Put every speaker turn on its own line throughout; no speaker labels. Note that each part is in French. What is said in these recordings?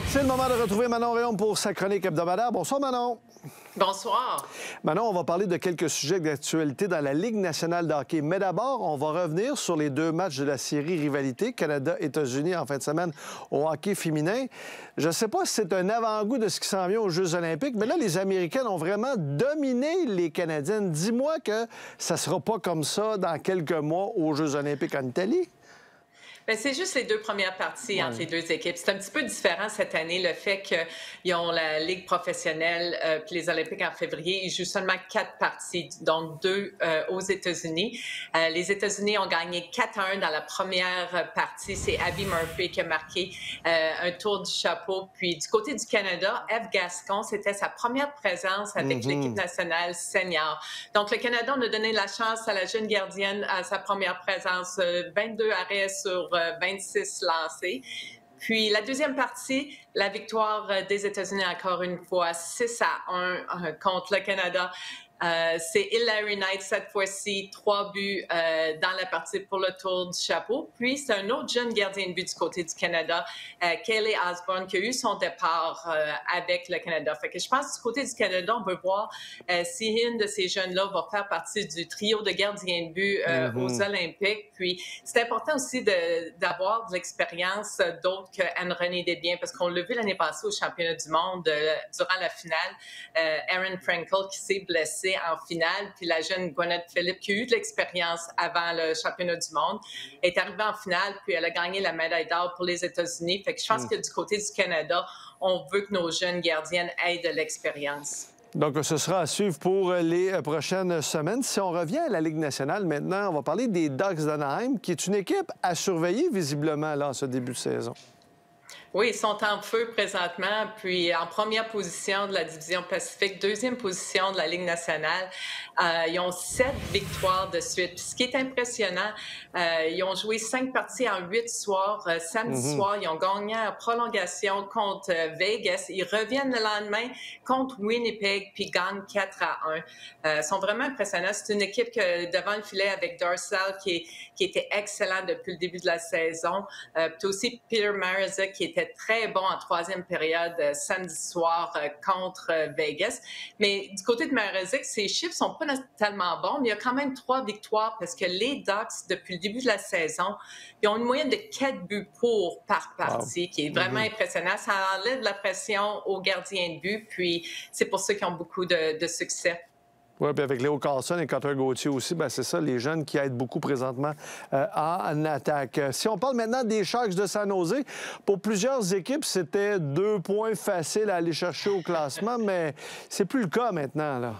C'est le moment de retrouver Manon Rhéaume pour sa chronique hebdomadaire. Bonsoir, Manon.
Bonsoir.
Manon, on va parler de quelques sujets d'actualité dans la Ligue nationale de hockey. Mais d'abord, on va revenir sur les deux matchs de la série Rivalité Canada-États-Unis en fin de semaine au hockey féminin. Je ne sais pas si c'est un avant-goût de ce qui s'en vient aux Jeux olympiques, mais là, les Américaines ont vraiment dominé les Canadiennes. Dis-moi que ça ne sera pas comme ça dans quelques mois aux Jeux olympiques en Italie.
Bien, c'est juste les deux premières parties entre les deux équipes. C'est un petit peu différent cette année, le fait qu'ils ont la Ligue professionnelle puis les Olympiques en février. Ils jouent seulement 4 parties, donc 2 aux États-Unis. Les États-Unis ont gagné 4-1 dans la première partie. C'est Abby Murphy qui a marqué un tour du chapeau. Puis du côté du Canada, Eve Gascon, c'était sa première présence avec l'équipe nationale senior. Donc le Canada, on a donné la chance à la jeune gardienne à sa première présence, 22 arrêts sur 26 lancés. Puis la deuxième partie, la victoire des États-Unis encore une fois, 6-1 contre le Canada. C'est Hilary Knight cette fois-ci, 3 buts dans la partie pour le tour du chapeau. Puis c'est un autre jeune gardien de but du côté du Canada, Kayleigh Osborne, qui a eu son départ avec le Canada. Fait que je pense que du côté du Canada, on veut voir si une de ces jeunes-là va faire partie du trio de gardiens de but aux Olympiques. Puis c'est important aussi d'avoir de l'expérience d'autres que Anne-Renée Desbiens, parce qu'on l'a vu l'année passée au championnat du monde durant la finale, Erin Frankel qui s'est blessée en finale, puis la jeune Gwyneth Phillips qui a eu de l'expérience avant le championnat du monde est arrivée en finale, puis elle a gagné la médaille d'or pour les États-Unis. Fait que je pense que du côté du Canada, on veut que nos jeunes gardiennes aient de l'expérience.
Donc, ce sera à suivre pour les prochaines semaines. Si on revient à la Ligue nationale maintenant, on va parler des Ducks d'Anaheim, qui est une équipe à surveiller visiblement là, en ce début de saison.
Oui, ils sont en feu présentement, puis en première position de la division Pacifique, deuxième position de la Ligue nationale. Ils ont 7 victoires de suite. Puis ce qui est impressionnant, ils ont joué 5 parties en 8 soirs. Samedi soir, ils ont gagné en prolongation contre Vegas. Ils reviennent le lendemain contre Winnipeg, puis gagnent 4-1. Ils sont vraiment impressionnants. C'est une équipe que devant le filet avec Dorsal qui était excellent depuis le début de la saison. Puis aussi Peter Mrazek qui était très bon en troisième période samedi soir contre Vegas. Mais du côté de Mrazek, ses chiffres sont pas tellement bons, mais il y a quand même 3 victoires parce que les Ducks, depuis le début de la saison, ils ont une moyenne de 4 buts pour par partie, qui est vraiment impressionnant. Ça enlève la pression aux gardiens de but, puis c'est pour ça qu'ils ont beaucoup de succès.
Oui, puis avec Léo Carlson et Cutter Gauthier aussi, bien, c'est ça, les jeunes qui aident beaucoup présentement en attaque. Si on parle maintenant des Sharks de San Jose, pour plusieurs équipes, c'était 2 points faciles à aller chercher au classement, mais c'est plus le cas maintenant, là.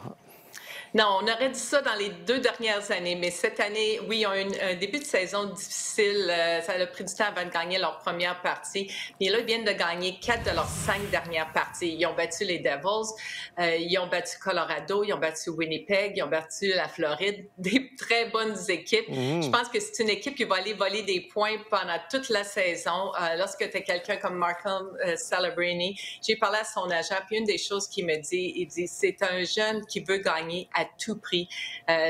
Non, on aurait dit ça dans les 2 dernières années, mais cette année, oui, ils ont eu un début de saison difficile. Ça a pris du temps avant de gagner leur première partie. Mais là, ils viennent de gagner 4 de leurs 5 dernières parties. Ils ont battu les Devils, ils ont battu Colorado, ils ont battu Winnipeg, ils ont battu la Floride. Des très bonnes équipes. Je pense que c'est une équipe qui va aller voler des points pendant toute la saison. Lorsque tu as quelqu'un comme Markham Celebrini, j'ai parlé à son agent, puis une des choses qu'il me dit, il dit, c'est un jeune qui veut gagner à tout prix.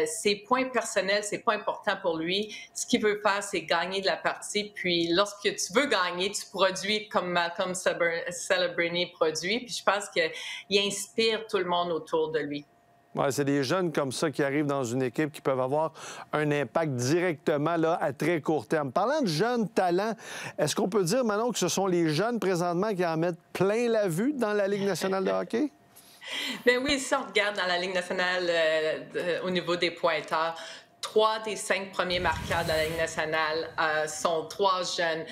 Ses points personnels, c'est pas important pour lui. Ce qu'il veut faire, c'est gagner de la partie. Puis lorsque tu veux gagner, tu produis comme Malcolm Celebrini produit. Puis je pense qu'il inspire tout le monde autour de lui.
Ouais, c'est des jeunes comme ça qui arrivent dans une équipe qui peuvent avoir un impact directement là, à très court terme. Parlant de jeunes talents, est-ce qu'on peut dire, Manon, que ce sont les jeunes présentement qui en mettent plein la vue dans la Ligue nationale de hockey?
Bien oui, si on regarde dans la Ligue nationale au niveau des pointeurs, 3 des 5 premiers marqueurs de la Ligue nationale sont 3 jeunes.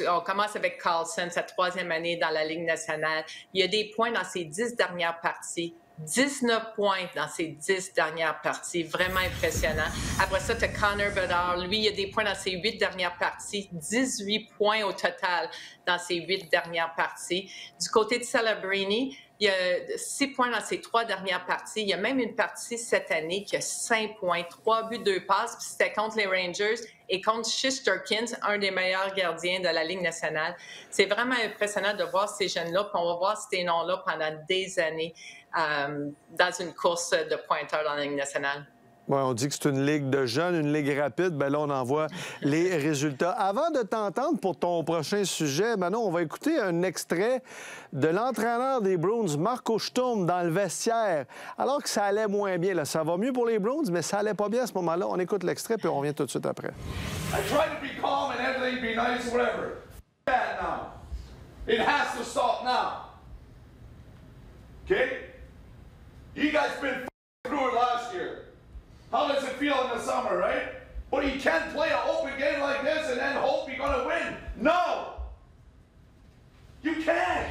On commence avec Carlson, sa 3e année dans la Ligue nationale. Il y a des points dans ses 10 dernières parties. 19 points dans ses 10 dernières parties. Vraiment impressionnant. Après ça, tu as Connor Bedard. Lui, il a des points dans ses 8 dernières parties. 18 points au total dans ses 8 dernières parties. Du côté de Celebrini, il y a 6 points dans ses 3 dernières parties. Il y a même une partie cette année qui a 5 points, 3 buts, 2 passes. Puis c'était contre les Rangers et contre Shesterkin, un des meilleurs gardiens de la Ligue nationale. C'est vraiment impressionnant de voir ces jeunes-là. Puis on va voir ces noms-là pendant des années dans une course de pointeurs dans la Ligue nationale.
Ouais, on dit que c'est une ligue de jeunes, une ligue rapide. Bien là, on en voit les résultats. Avant de t'entendre pour ton prochain sujet, Manon, on va écouter un extrait de l'entraîneur des Bruins, Marco Sturm, dans le vestiaire, alors que ça allait moins bien. Là, ça va mieux pour les Bruins, mais ça allait pas bien à ce moment-là. On écoute l'extrait, puis on revient tout de suite après.
I try to be calm and everything be nice, whatever. Bad now. It has to stop now. Okay? You guys been through it last year. How does it feel in the summer, right? But you can't play an open game like this and then hope you're gonna win. No! You can't!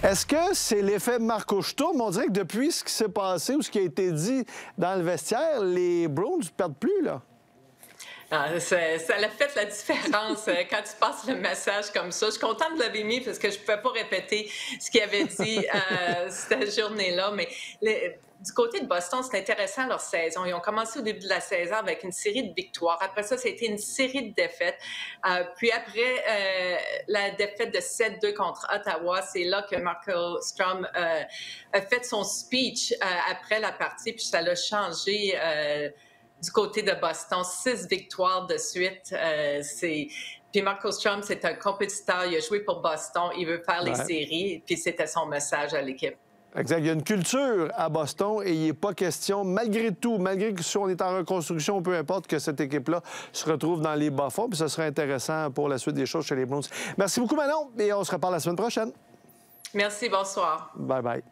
Est-ce que c'est l'effet Marco Sturm? On dirait que depuis ce qui s'est passé ou ce qui a été dit dans le vestiaire, les Bruins ne perdent plus, là.
Ça a fait la différence quand tu passes le message comme ça. Je suis contente de l'avoir mis parce que je ne pouvais pas répéter ce qu'il avait dit cette journée-là. Mais du côté de Boston, c'est intéressant leur saison. Ils ont commencé au début de la saison avec une série de victoires. Après ça, ça a été une série de défaites. Puis après la défaite de 7-2 contre Ottawa, c'est là que Marco Sturm a fait son speech après la partie. Puis ça l'a changé. Du côté de Boston, 6 victoires de suite. Puis Marco Sturm, c'est un compétiteur. Il a joué pour Boston. Il veut faire les séries. Puis c'était son message à l'équipe.
Exact. Il y a une culture à Boston et il n'est pas question, malgré tout, malgré que si on est en reconstruction, peu importe, que cette équipe-là se retrouve dans les bas-fonds. Puis ce serait intéressant pour la suite des choses chez les Bruins. Merci beaucoup, Manon, et on se reparle la semaine prochaine.
Merci, bonsoir.
Bye-bye.